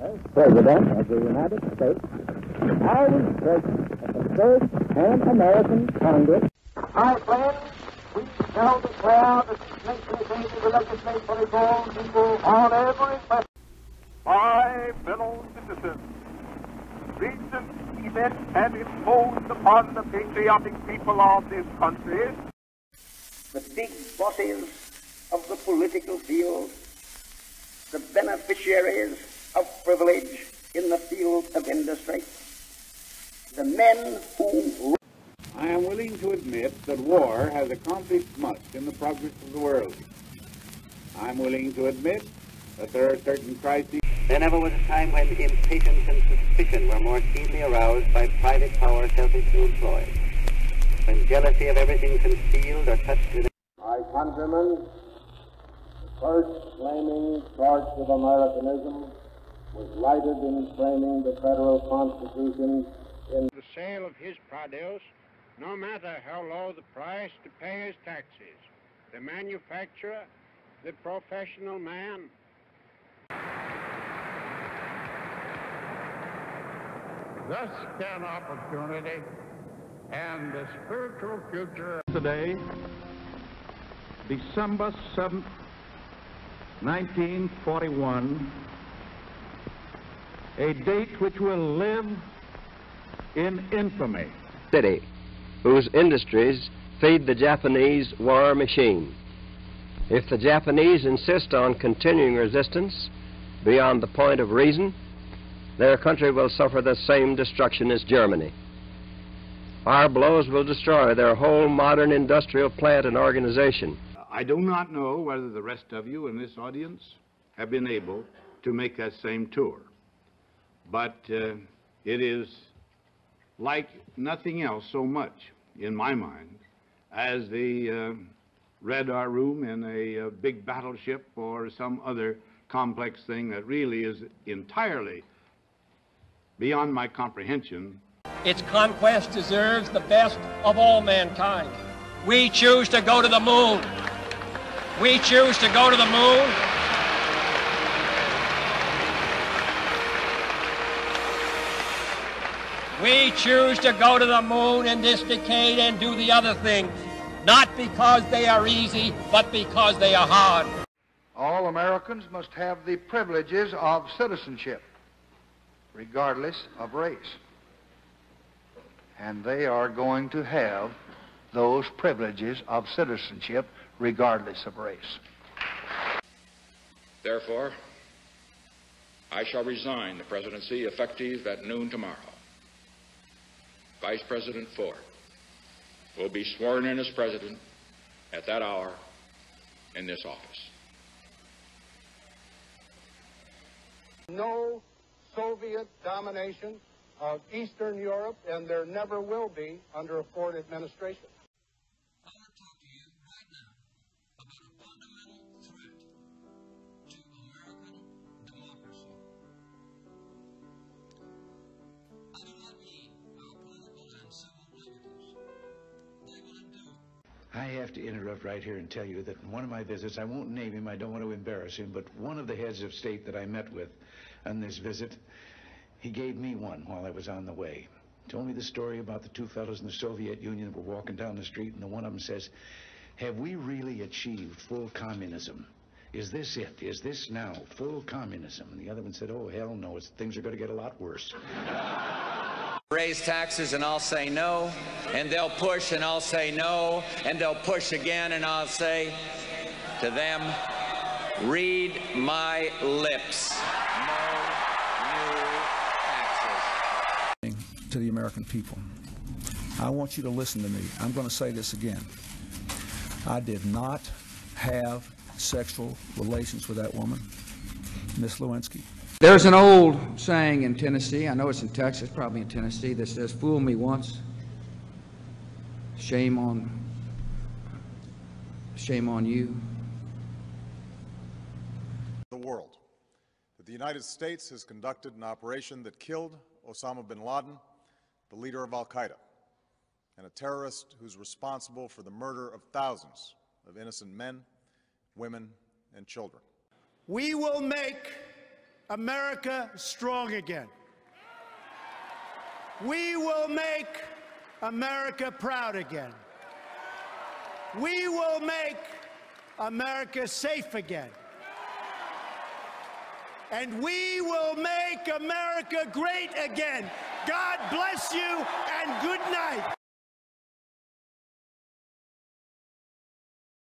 As President of the United States, I was present at the first Pan-American Congress. My friends, we shall declare that this nation is able to legislate for its own people on every question. My fellow citizens, recent events have imposed upon the patriotic people of this country The big bosses of the political field, the beneficiaries of privilege in the field of industry, the men who... I am willing to admit that war has accomplished much in the progress of the world. I am willing to admit that there are certain crises. There never was a time when impatience and suspicion were more keenly aroused by private power selfishly employed. When jealousy of everything concealed or touched with... My countrymen, the first flaming torch of Americanism was lighted in framing the federal Constitution in the sale of his produce, no matter how low the price, to pay his taxes. The manufacturer, the professional man. Thus can opportunity and the spiritual future. Today, December 7th, 1941, a date which will live in infamy. City, whose industries feed the Japanese war machine. If the Japanese insist on continuing resistance beyond the point of reason, their country will suffer the same destruction as Germany. Our blows will destroy their whole modern industrial plant and organization. I do not know whether the rest of you in this audience have been able to make that same tour, but it is like nothing else so much, in my mind, as the radar room in a big battleship or some other complex thing that really is entirely beyond my comprehension. Its conquest deserves the best of all mankind. We choose to go to the moon. We choose to go to the moon. We choose to go to the moon in this decade and do the other things, not because they are easy, but because they are hard. All Americans must have the privileges of citizenship, regardless of race. And they are going to have those privileges of citizenship, regardless of race. Therefore, I shall resign the presidency effective at noon tomorrow. Vice President Ford will be sworn in as president at that hour in this office. No Soviet domination of Eastern Europe, and there never will be under a Ford administration. I want to talk to you right now about a fundamental threat to American democracy. I do not mean our political and civil liberties. They will endure. I have to interrupt right here and tell you that in one of my visits, I won't name him, I don't want to embarrass him, but one of the heads of state that I met with on this visit, he gave me one while I was on the way. Told me the story about the two fellows in the Soviet Union that were walking down the street, and the one of them says, "Have we really achieved full communism? Is this it? Is this now full communism?" And the other one said, "Oh, hell no, things are going to get a lot worse." Raise taxes and I'll say no, and they'll push and I'll say no, and they'll push again and I'll say to them, read my lips. To the American people, I want you to listen to me. I'm going to say this again. I did not have sexual relations with that woman, Miss Lewinsky. There's an old saying in Tennessee, I know it's in Texas, probably in Tennessee, that says, "Fool me once, shame on you." The world that the United States has conducted an operation that killed Osama bin Laden, the leader of Al-Qaeda, and a terrorist who's responsible for the murder of thousands of innocent men, women, and children. We will make America strong again. We will make America proud again. We will make America safe again. And we will make America great again. God bless you and good night.